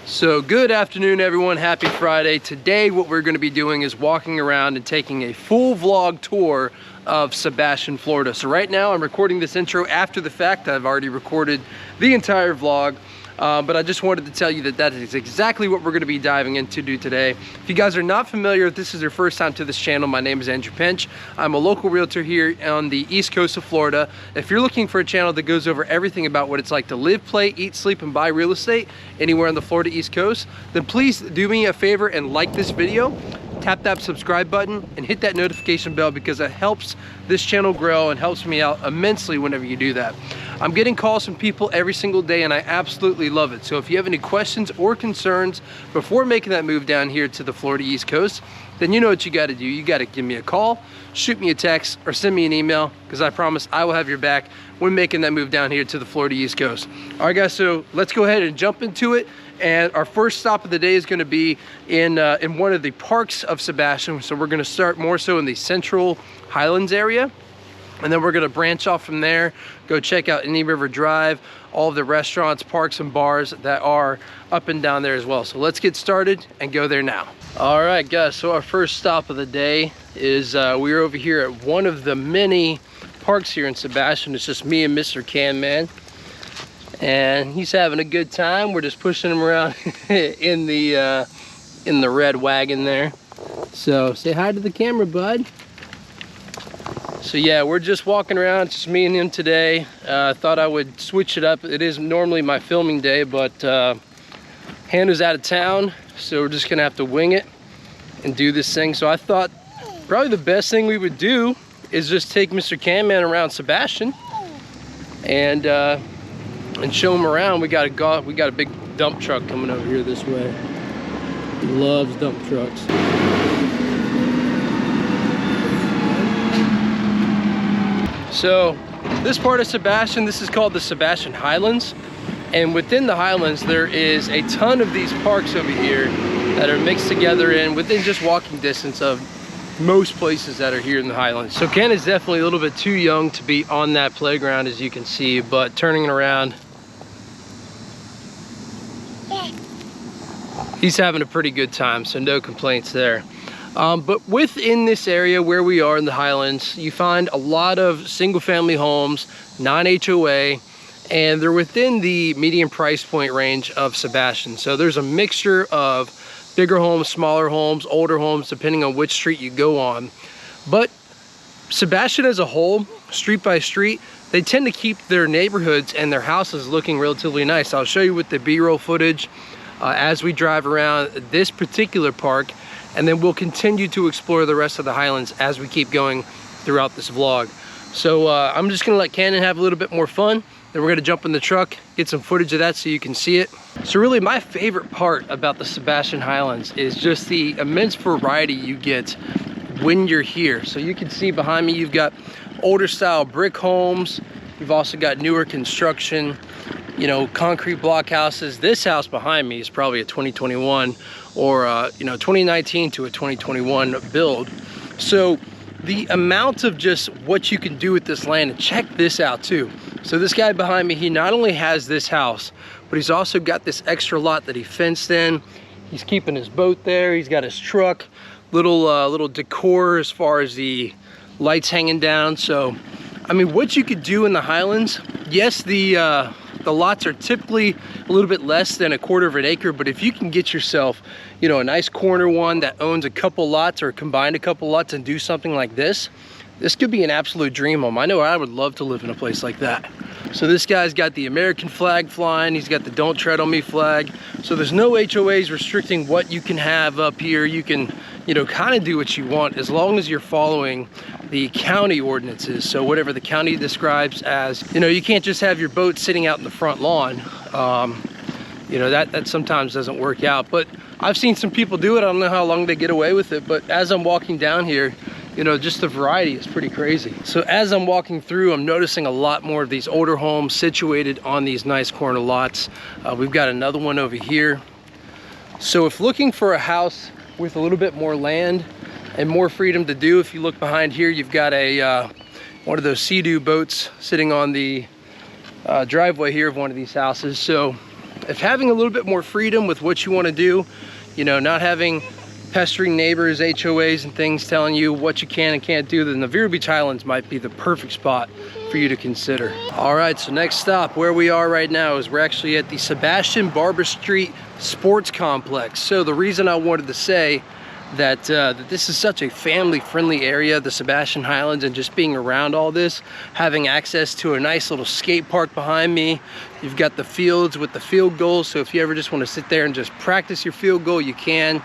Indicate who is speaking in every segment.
Speaker 1: So good afternoon everyone, happy Friday. Today what we're going to be doing is walking around and taking a full vlog tour of Sebastian, Florida. So right now I'm recording this intro after the fact. I've already recorded the entire vlog, but I just wanted to tell you that that is exactly what we're going to be diving into today. If you guys are not familiar, if this is your first time to this channel, my name is Andrew Pinch. I'm a local realtor here on the east coast of Florida. If you're looking for a channel that goes over everything about what it's like to live, play, eat, sleep, and buy real estate anywhere on the Florida East Coast, then please do me a favor and like this video. Tap that subscribe button and hit that notification bell because it helps this channel grow and helps me out immensely whenever you do that. I'm getting calls from people every single day and I absolutely love it. So if you have any questions or concerns before making that move down here to the Florida East Coast, then you know what you got to do. You got to give me a call, shoot me a text, or send me an email, because I promise I will have your back when making that move down here to the Florida East Coast. All right guys, so let's go ahead and jump into it. And our first stop of the day is going to be in one of the parks of Sebastian. So we're going to start more so in the central Highlands area, and then we're going to branch off from there, go check out Indian River Drive, all of the restaurants, parks, and bars that are up and down there as well. So let's get started and go there now. All right guys, so our first stop of the day is we're over here at one of the many parks here in Sebastian. It's just me and Mr. Can Man, and he's having a good time. We're just pushing him around in the red wagon there. So say hi to the camera, bud. So yeah, we're just walking around, just me and him today. Thought I would switch it up. It is normally my filming day, but Hannah's out of town, so we're just gonna have to wing it and do this thing. So I thought probably the best thing we would do is just take Mr. Can Man around Sebastian and show him around. We got a big dump truck coming over here this way. He loves dump trucks. So this part of Sebastian, this is called the Sebastian Highlands, and within the Highlands there is a ton of these parks over here that are mixed together in within just walking distance of most places that are here in the Highlands. So Ken is definitely a little bit too young to be on that playground, as you can see, but turning it around, he's having a pretty good time, so no complaints there. But within this area where we are in the Highlands, you find a lot of single family homes, non-HOA, and they're within the median price point range of Sebastian. So there's a mixture of bigger homes, smaller homes, older homes, depending on which street you go on. But Sebastian as a whole, street by street, they tend to keep their neighborhoods and their houses looking relatively nice. I'll show you with the B-roll footage as we drive around this particular park, and then we'll continue to explore the rest of the Highlands as we keep going throughout this vlog. So I'm just gonna let Cannon have a little bit more fun, then we're gonna jump in the truck, get some footage of that so you can see it. So really my favorite part about the Sebastian Highlands is just the immense variety you get when you're here. So you can see behind me, you've got older style brick homes, you've also got newer construction, you know, concrete block houses. This house behind me is probably a 2021 or 2019 to a 2021 build. So the amount of just what you can do with this land, and check this out too. So this guy behind me, he not only has this house, but he's also got this extra lot that he fenced in. He's keeping his boat there. He's got his truck, little decor as far as the lights hanging down. So, I mean, what you could do in the Highlands, yes, the lots are typically a little bit less than 1/4 of an acre, but if you can get yourself, you know, a nice corner one that owns a couple lots or combined a couple lots and do something like this could be an absolute dream home. I know I would love to live in a place like that. So this guy's got the American flag flying. He's got the Don't Tread on Me flag. So there's no HOAs restricting what you can have up here. You can, you know, kind of do what you want as long as you're following the county ordinances. So whatever the county describes as, you know, you can't just have your boat sitting out in the front lawn. You know, that sometimes doesn't work out, but I've seen some people do it. I don't know how long they get away with it, but as I'm walking down here, you know, just the variety is pretty crazy. So as I'm walking through, I'm noticing a lot more of these older homes situated on these nice corner lots. We've got another one over here. So if looking for a house with a little bit more land and more freedom to do, if you look behind here, you've got a one of those Sea-Doo boats sitting on the driveway here of one of these houses. So if having a little bit more freedom with what you want to do, you know, not having pestering neighbors, HOAs and things telling you what you can and can't do, then the Vero Beach Highlands might be the perfect spot for you to consider. All right, so next stop where we are right now is we're actually at the Sebastian Barber Street Sports Complex. So the reason I wanted to say that this is such a family-friendly area, the Sebastian Highlands, and just being around all this, having access to a nice little skate park behind me. You've got the fields with the field goals, so if you ever just want to sit there and just practice your field goal, you can.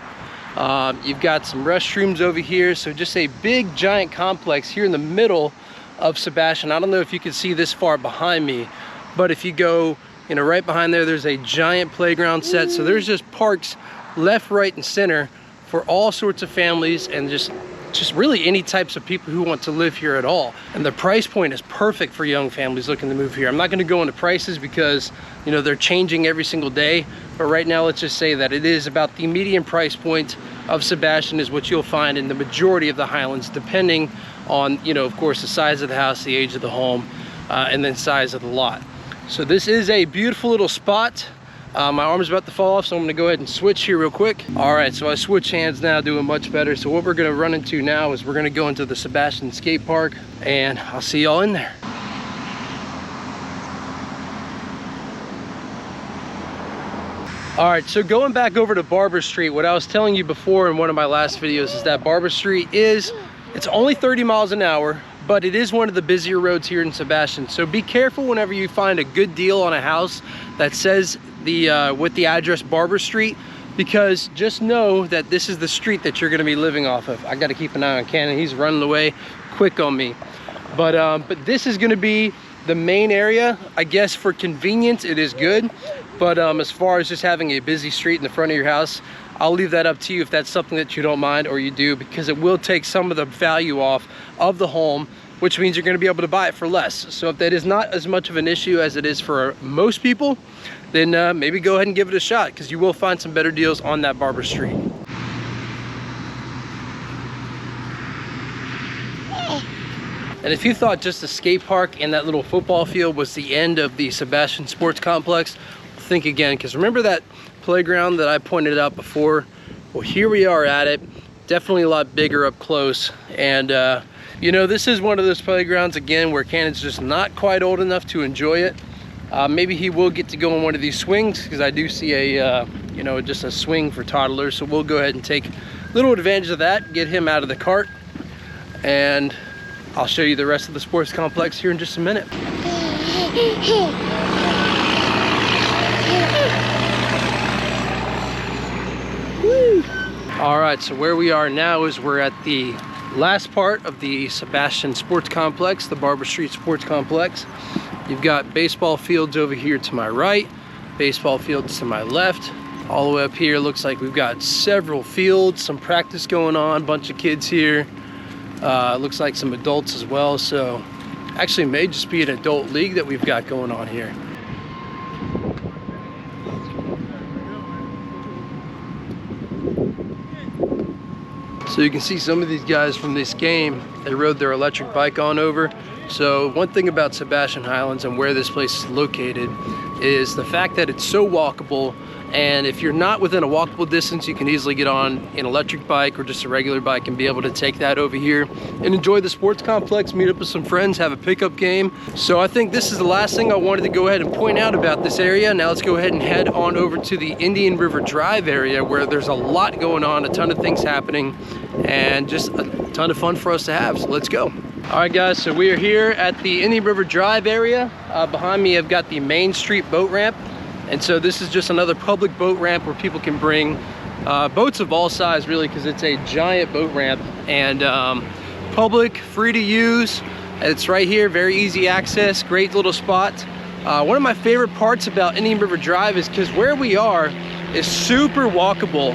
Speaker 1: You've got some restrooms over here, so just a big giant complex here in the middle of Sebastian. I don't know if you can see this far behind me, but if you go, you know, right behind there, there's a giant playground set. So there's just parks left, right, and center for all sorts of families and just really any types of people who want to live here at all. And the price point is perfect for young families looking to move here. I'm not going to go into prices because, you know, they're changing every single day. But right now, let's just say that it is about the median price point of Sebastian is what you'll find in the majority of the Highlands, depending on, you know, of course, the size of the house, the age of the home, and then size of the lot. So this is a beautiful little spot. My arm's about to fall off, so I'm gonna go ahead and switch here real quick. All right, so I switch hands now, doing much better. So what we're gonna run into now is we're gonna go into the Sebastian skate park, and I'll see y'all in there. All right, so going back over to Barber Street, what I was telling you before in one of my last videos is that Barber Street it's only 30 miles an hour, but it is one of the busier roads here in Sebastian. So be careful whenever you find a good deal on a house that says with the address Barber Street, because just know that this is the street that you're gonna be living off of. I gotta keep an eye on Cannon, he's running away quick on me. But this is gonna be the main area. I guess for convenience, it is good. But as far as just having a busy street in the front of your house, I'll leave that up to you if that's something that you don't mind or you do, because it will take some of the value off of the home, which means you're going to be able to buy it for less. So if that is not as much of an issue as it is for most people, then maybe go ahead and give it a shot, because you will find some better deals on that Barber Street. And if you thought just the skate park and that little football field was the end of the Sebastian Sports Complex, think again, because remember that playground that I pointed out before? Well, here we are at it. Definitely a lot bigger up close. And you know, this is one of those playgrounds again where Cannon's just not quite old enough to enjoy it. Maybe he will get to go on one of these swings, because I do see a you know, just a swing for toddlers. So we'll go ahead and take a little advantage of that, get him out of the cart, and I'll show you the rest of the sports complex here in just a minute. All right, so where we are now is we're at the last part of the Sebastian Sports Complex, the Barber Street Sports Complex. You've got baseball fields over here to my right, baseball fields to my left. All the way up here, looks like we've got several fields, some practice going on, bunch of kids here. Looks like some adults as well, so actually may just be an adult league that we've got going on here. So you can see some of these guys from this game, they rode their electric bike on over. So one thing about Sebastian Highlands and where this place is located is the fact that it's so walkable, and if you're not within a walkable distance, you can easily get on an electric bike or just a regular bike and be able to take that over here and enjoy the sports complex, meet up with some friends, have a pickup game. So I think this is the last thing I wanted to go ahead and point out about this area. Now let's go ahead and head on over to the Indian River Drive area, where there's a lot going on, a ton of things happening, and just a ton of fun for us to have. So let's go. All right guys, so we are here at the Indian River Drive area. Behind me I've got the Main Street boat ramp. And so this is just another public boat ramp where people can bring boats of all size, really, because it's a giant boat ramp, and public, free to use. It's right here, very easy access, great little spot. One of my favorite parts about Indian River Drive is because where we are is super walkable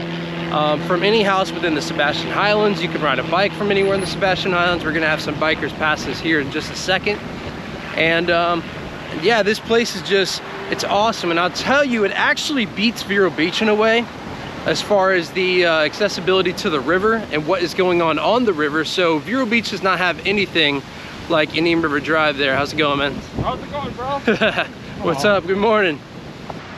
Speaker 1: from any house within the Sebastian Highlands. You can ride a bike from anywhere in the Sebastian Highlands. We're gonna have some bikers pass us here in just a second. And yeah, this place is just, it's awesome. And I'll tell you, it actually beats Vero Beach in a way as far as the accessibility to the river and what is going on the river. So Vero Beach does not have anything like Indian River Drive there. How's it going, man?
Speaker 2: How's it going, bro?
Speaker 1: What's up? Good morning.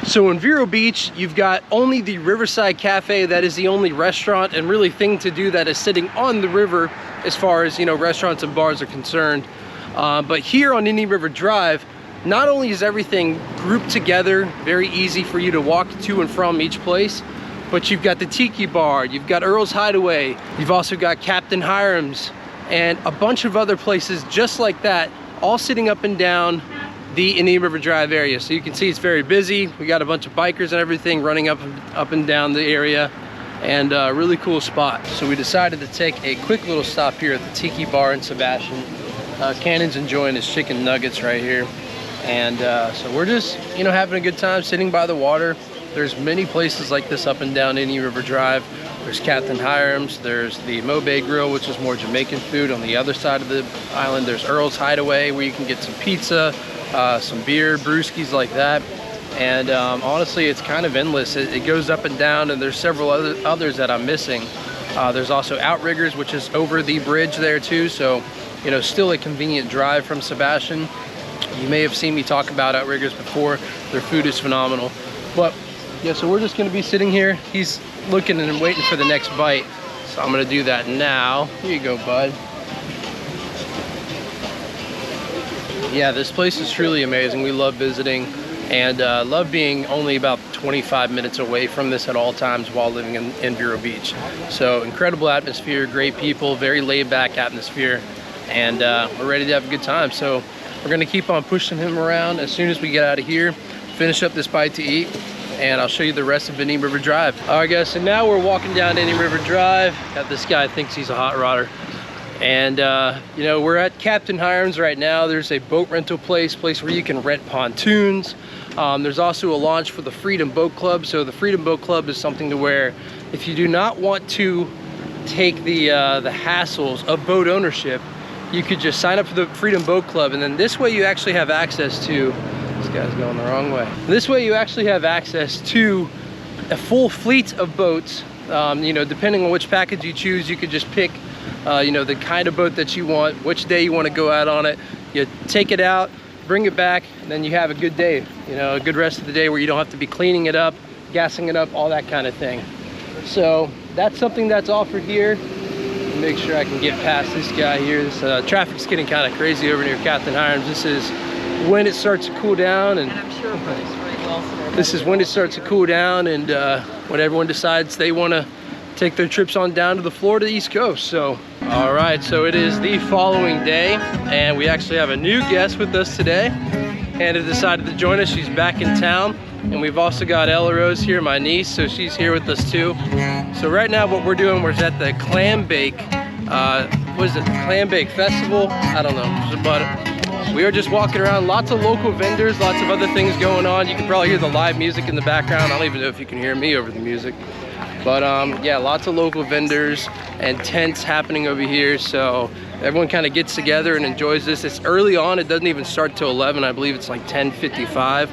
Speaker 1: So in Vero Beach, you've got only the Riverside Cafe. That is the only restaurant and really thing to do that is sitting on the river as far as, you know, restaurants and bars are concerned. But here on Indian River Drive, not only is everything grouped together, very easy for you to walk to and from each place, but you've got the Tiki Bar, you've got Earl's Hideaway, you've also got Captain Highlands, and a bunch of other places just like that, all sitting up and down the Indian River Drive area. So you can see it's very busy. We got a bunch of bikers and everything running up and down the area, and a really cool spot. So we decided to take a quick little stop here at the Tiki Bar in Sebastian. Cannon's enjoying his chicken nuggets right here. And so we're just, you know, having a good time sitting by the water. There's many places like this up and down Indian River Drive. There's Captain Highlands, there's the Mobe Grill, which is more Jamaican food on the other side of the island. There's Earl's Hideaway, where you can get some pizza, some beer, brewskis like that. And honestly, it's kind of endless. It goes up and down, and there's several others that I'm missing. There's also Outriggers, which is over the bridge there too. So, you know, still a convenient drive from Sebastian. You may have seen me talk about Outriggers before. Their food is phenomenal. But yeah, so we're just gonna be sitting here. He's looking and waiting for the next bite. So I'm gonna do that now. Here you go, bud. Yeah, this place is truly amazing. We love visiting and love being only about 25 minutes away from this at all times while living in Vero Beach. So incredible atmosphere, great people, very laid back atmosphere, and we're ready to have a good time. So we're gonna keep on pushing him around. As soon as we get out of here, finish up this bite to eat, and I'll show you the rest of Indian River Drive. All right guys, so now we're walking down Indian River Drive. Got this guy thinks he's a hot rodder. And you know, we're at Captain Highlands right now. There's a boat rental place where you can rent pontoons. There's also a launch for the Freedom Boat Club. So the Freedom Boat Club is something to where if you do not want to take the hassles of boat ownership, you could just sign up for the Freedom Boat Club, and then this way you actually have access to, this guy's going the wrong way. This way you actually have access to a full fleet of boats. You know, depending on which package you choose, you could just pick you know, the kind of boat that you want, which day you want to go out on it. You take it out, bring it back, and then you have a good day, you know, a good rest of the day where you don't have to be cleaning it up, gassing it up, all that kind of thing. So that's something that's offered here. Make sure I can get past this guy here. This traffic's getting kind of crazy over near Captain Highlands. This is when it starts to cool down, and I'm sure this is when it starts to cool down, and when everyone decides they want to take their trips on down to the Florida East Coast. So all right, so it is the following day, and we actually have a new guest with us today. Hannah decided to join us. She's back in town, and we've also got Ella Rose here, my niece, so she's here with us too. So right now what we're doing, we're at the Clam Bake, what is it, Clam Bake Festival? I don't know, but we are just walking around, lots of local vendors, lots of other things going on. You can probably hear the live music in the background. I don't even know if you can hear me over the music. But yeah, lots of local vendors and tents happening over here. So everyone kind of gets together and enjoys this. It's early on, it doesn't even start till 11. I believe it's like 10:55.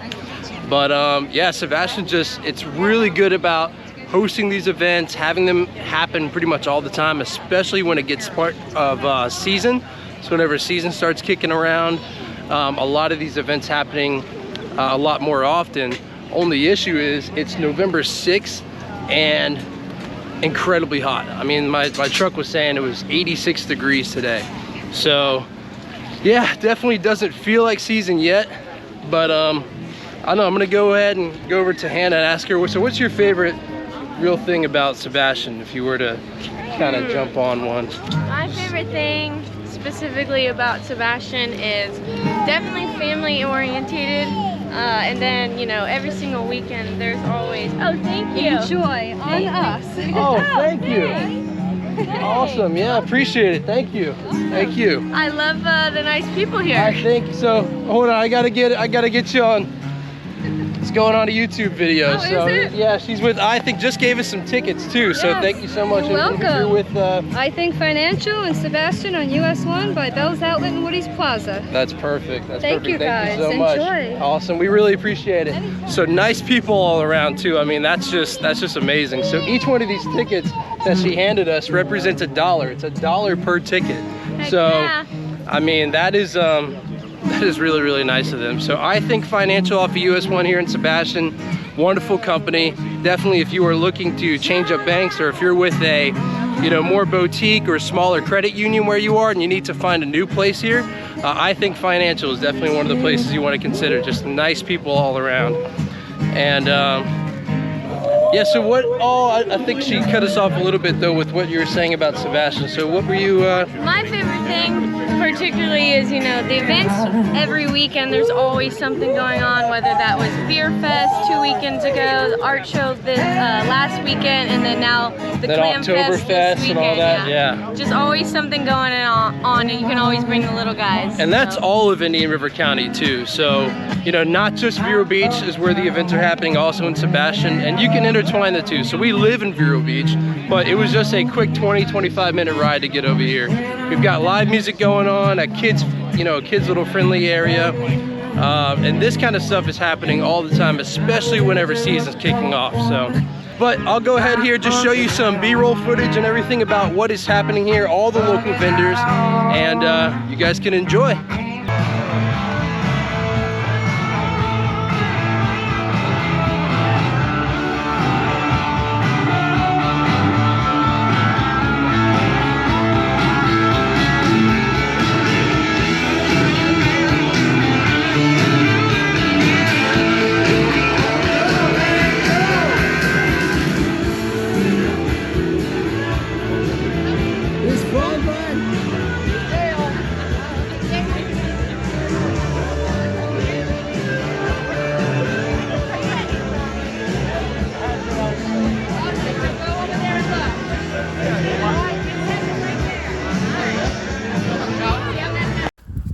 Speaker 1: But yeah, Sebastian it's really good about hosting these events, having them happen pretty much all the time, especially when it gets part of season. So whenever season starts kicking around, a lot of these events happening a lot more often. Only issue is it's November 6th and incredibly hot. I mean, my truck was saying it was 86 degrees today. So yeah, definitely doesn't feel like season yet, but I don't know, I'm gonna go ahead and go over to Hannah and ask her, so what's your favorite real thing about Sebastian, if you were to kind of jump on one?
Speaker 2: My favorite thing specifically about Sebastian is definitely family orientated, and then, you know, every single weekend there's always, oh, thank you, enjoy on us.
Speaker 1: Oh, thank you. Awesome, yeah, appreciate it, thank you. Thank you.
Speaker 2: I love the nice people here.
Speaker 1: I think so. Hold on, I gotta get you on. It's going on a YouTube video.
Speaker 2: Oh,
Speaker 1: so
Speaker 2: is it?
Speaker 1: Yeah, she's with, I think, just gave us some tickets too. Yes. So thank you so much.
Speaker 3: You're welcome.
Speaker 1: You're with
Speaker 3: I Think Financial and Sebastian on US 1 by Bell's Outlet and Woody's Plaza.
Speaker 1: That's perfect. That's
Speaker 3: Thank
Speaker 1: perfect.
Speaker 3: you
Speaker 1: Thank
Speaker 3: guys.
Speaker 1: you so much.
Speaker 3: Enjoy.
Speaker 1: Awesome. We really appreciate it. So nice people all around too. I mean, that's just amazing. So each one of these tickets that she handed us represents $1. It's $1 per ticket.
Speaker 2: Heck
Speaker 1: so
Speaker 2: yeah.
Speaker 1: I mean, that is That is really, really nice of them. So I think Financial off of US 1 here in Sebastian, wonderful company. Definitely if you are looking to change up banks, or if you're with a, you know, more boutique or smaller credit union where you are and you need to find a new place here, I think Financial is definitely one of the places you want to consider. Just nice people all around. And yeah, so what, I think she cut us off a little bit though with what you were saying about Sebastian. So what were you?
Speaker 2: My favorite thing particularly is, you know, the events every weekend. There's always something going on, whether that was Beer Fest 2 weekends ago, the art show this last weekend, and then now the Clam Fest this weekend.
Speaker 1: And all that, yeah.
Speaker 2: Just always something going on, and you can always bring the little guys.
Speaker 1: And that's all of Indian River County too. So, you know, not just Vero Beach is where the events are happening, also in Sebastian, and you can intertwine the two. So we live in Vero Beach, but it was just a quick 20-25 minute ride to get over here. We've got live music going on, a kids, you know, a kids little friendly area. And this kind of stuff is happening all the time, especially whenever season's kicking off. So, but I'll go ahead here, just show you some B-roll footage and everything about what is happening here, all the local vendors, and you guys can enjoy.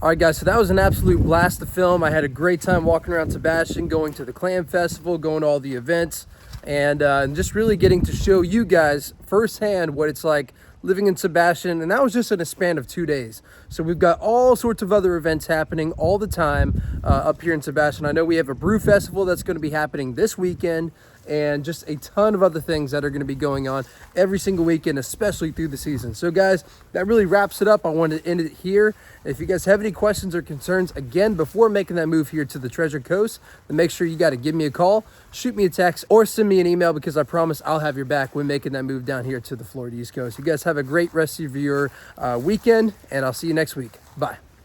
Speaker 1: All right, guys, so that was an absolute blast to film. I had a great time walking around Sebastian, going to the Clam Festival, going to all the events, and just really getting to show you guys firsthand what it's like living in Sebastian. And that was just in a span of 2 days. So we've got all sorts of other events happening all the time up here in Sebastian. I know we have a brew festival that's going to be happening this weekend, and just a ton of other things that are going to be going on every single weekend, especially through the season. So guys, that really wraps it up. I wanted to end it here. If you guys have any questions or concerns, again, before making that move here to the Treasure Coast, then make sure you got to give me a call, shoot me a text, or send me an email, because I promise I'll have your back when making that move down here to the Florida East Coast. You guys have a great rest of your weekend, and I'll see you next week. Bye.